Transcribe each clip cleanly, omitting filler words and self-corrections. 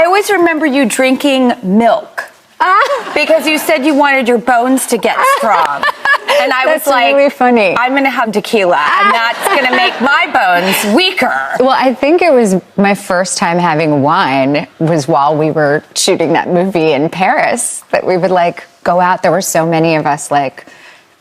always remember you drinking milk. Because you said you wanted your bones to get strong. And I was like, really funny. I'm going to have tequila, and that's going to make my bones weaker. Well, I think it was my first time having wine was while we were shooting that movie in Paris, that we would like go out. There were so many of us like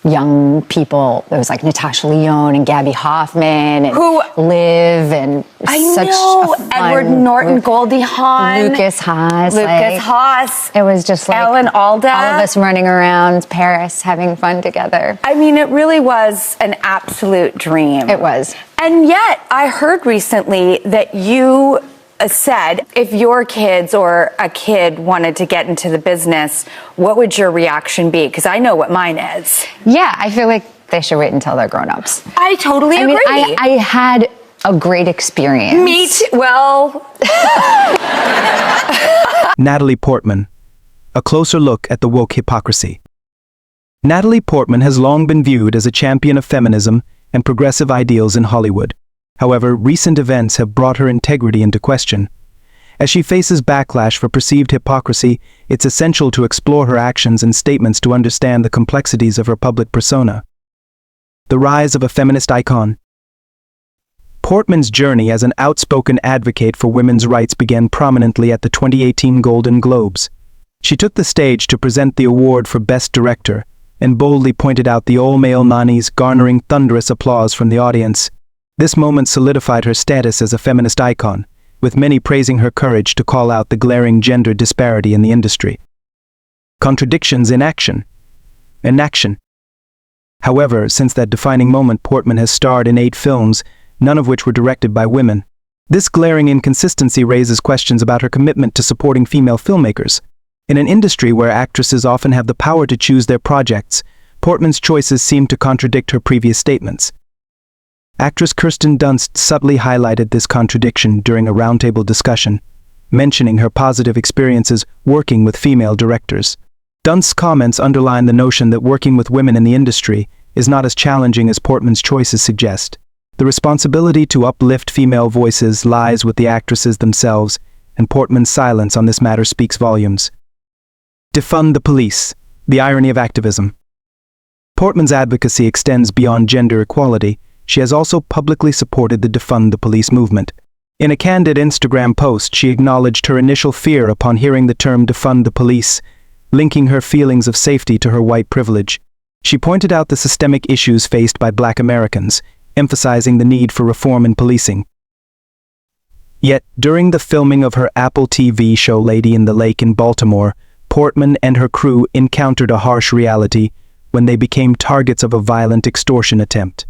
young people. There was like Natasha Lyonne and Gabby Hoffman and Who Liv and such a fun Edward Norton, Goldie Hawn, Lucas Haas. Haas. It was just like Ellen Alda. all of us running around Paris having fun together. I mean, it really was an absolute dream. It was. And yet, I heard recently that you said if your kids or a kid wanted to get into the business, what would your reaction be? Because I know what mine is. Yeah, I feel like they should wait until they're grown-ups. I totally agree. I had a great experience. Me too. Well. Natalie Portman. A closer look at the woke hypocrisy. Natalie Portman has long been viewed as a champion of feminism and progressive ideals in Hollywood. However, recent events have brought her integrity into question. As she faces backlash for perceived hypocrisy, it's essential to explore her actions and statements to understand the complexities of her public persona. The rise of a feminist icon. Portman's journey as an outspoken advocate for women's rights began prominently at the 2018 Golden Globes. She took the stage to present the award for Best Director, and boldly pointed out the all-male nannies, garnering thunderous applause from the audience. This moment solidified her status as a feminist icon, with many praising her courage to call out the glaring gender disparity in the industry. Contradictions in action. However, since that defining moment, Portman has starred in 8 films, none of which were directed by women. This glaring inconsistency raises questions about her commitment to supporting female filmmakers. In an industry where actresses often have the power to choose their projects, Portman's choices seem to contradict her previous statements. Actress Kirsten Dunst subtly highlighted this contradiction during a roundtable discussion, mentioning her positive experiences working with female directors. Dunst's comments underline the notion that working with women in the industry is not as challenging as Portman's choices suggest. The responsibility to uplift female voices lies with the actresses themselves, and Portman's silence on this matter speaks volumes. Defund the police. The irony of activism. Portman's advocacy extends beyond gender equality. She has also publicly supported the Defund the Police movement. In a candid Instagram post, she acknowledged her initial fear upon hearing the term defund the police, linking her feelings of safety to her white privilege. She pointed out the systemic issues faced by Black Americans, emphasizing the need for reform in policing. Yet, during the filming of her Apple TV show Lady in the Lake in Baltimore, Portman and her crew encountered a harsh reality when they became targets of a violent extortion attempt.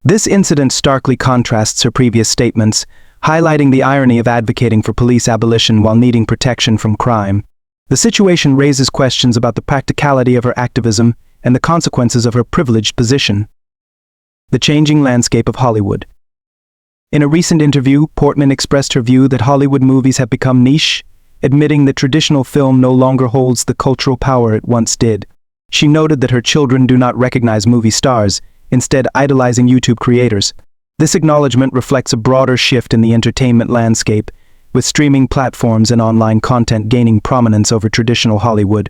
This incident starkly contrasts her previous statements, highlighting the irony of advocating for police abolition while needing protection from crime. The situation raises questions about the practicality of her activism and the consequences of her privileged position. The changing landscape of Hollywood. In a recent interview, Portman expressed her view that Hollywood movies have become niche, admitting that traditional film no longer holds the cultural power it once did. She noted that her children do not recognize movie stars, instead idolizing YouTube creators. This acknowledgement reflects a broader shift in the entertainment landscape, with streaming platforms and online content gaining prominence over traditional Hollywood.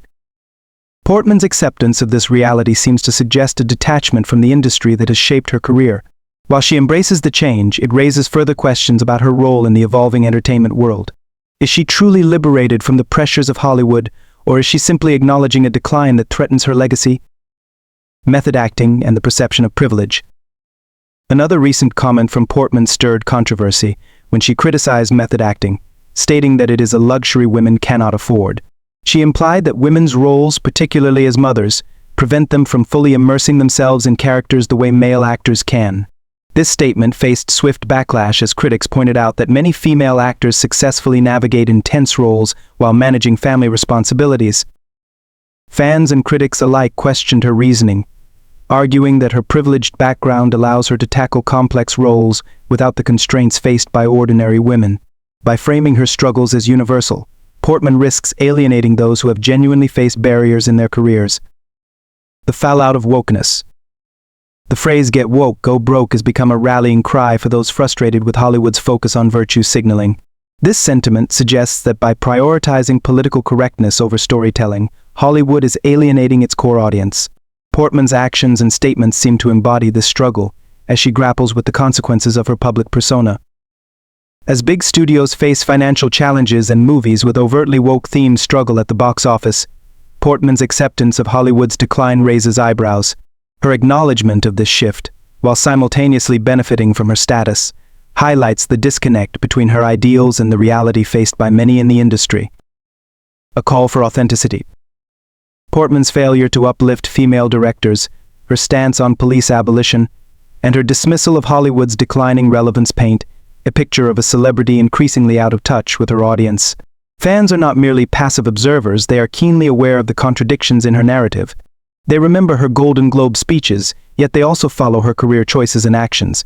Portman's acceptance of this reality seems to suggest a detachment from the industry that has shaped her career. While she embraces the change, it raises further questions about her role in the evolving entertainment world. Is she truly liberated from the pressures of Hollywood, or is she simply acknowledging a decline that threatens her legacy? Method acting and the perception of privilege. Another recent comment from Portman stirred controversy when she criticized method acting, stating that it is a luxury women cannot afford. She implied that women's roles, particularly as mothers, prevent them from fully immersing themselves in characters the way male actors can. This statement faced swift backlash as critics pointed out that many female actors successfully navigate intense roles while managing family responsibilities. Fans and critics alike questioned her reasoning, arguing that her privileged background allows her to tackle complex roles without the constraints faced by ordinary women. By framing her struggles as universal, Portman risks alienating those who have genuinely faced barriers in their careers. The fallout of wokeness. The phrase "get woke, go broke" has become a rallying cry for those frustrated with Hollywood's focus on virtue signaling. This sentiment suggests that by prioritizing political correctness over storytelling, Hollywood is alienating its core audience. Portman's actions and statements seem to embody this struggle as she grapples with the consequences of her public persona. As big studios face financial challenges and movies with overtly woke themes struggle at the box office, Portman's acceptance of Hollywood's decline raises eyebrows. Her acknowledgement of this shift, while simultaneously benefiting from her status, highlights the disconnect between her ideals and the reality faced by many in the industry. A call for authenticity. Portman's failure to uplift female directors, her stance on police abolition, and her dismissal of Hollywood's declining relevance paint a picture of a celebrity increasingly out of touch with her audience. Fans are not merely passive observers, they are keenly aware of the contradictions in her narrative. They remember her Golden Globe speeches, yet they also follow her career choices and actions.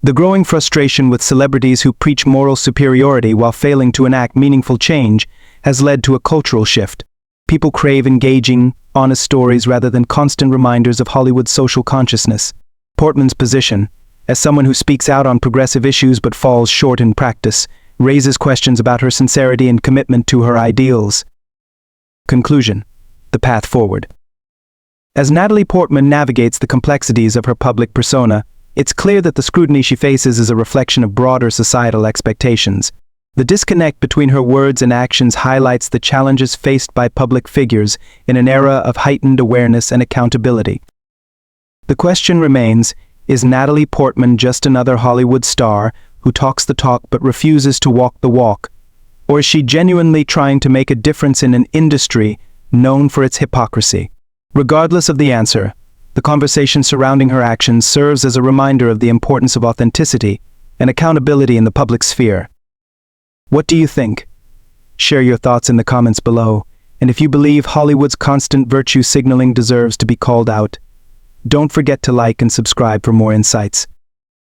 The growing frustration with celebrities who preach moral superiority while failing to enact meaningful change has led to a cultural shift. People crave engaging, honest stories rather than constant reminders of Hollywood's social consciousness. Portman's position, as someone who speaks out on progressive issues but falls short in practice, raises questions about her sincerity and commitment to her ideals. Conclusion: the path forward. As Natalie Portman navigates the complexities of her public persona, it's clear that the scrutiny she faces is a reflection of broader societal expectations. The disconnect between her words and actions highlights the challenges faced by public figures in an era of heightened awareness and accountability. The question remains, is Natalie Portman just another Hollywood star who talks the talk but refuses to walk the walk? Or is she genuinely trying to make a difference in an industry known for its hypocrisy? Regardless of the answer, the conversation surrounding her actions serves as a reminder of the importance of authenticity and accountability in the public sphere. What do you think? Share your thoughts in the comments below, and if you believe Hollywood's constant virtue signaling deserves to be called out, don't forget to like and subscribe for more insights.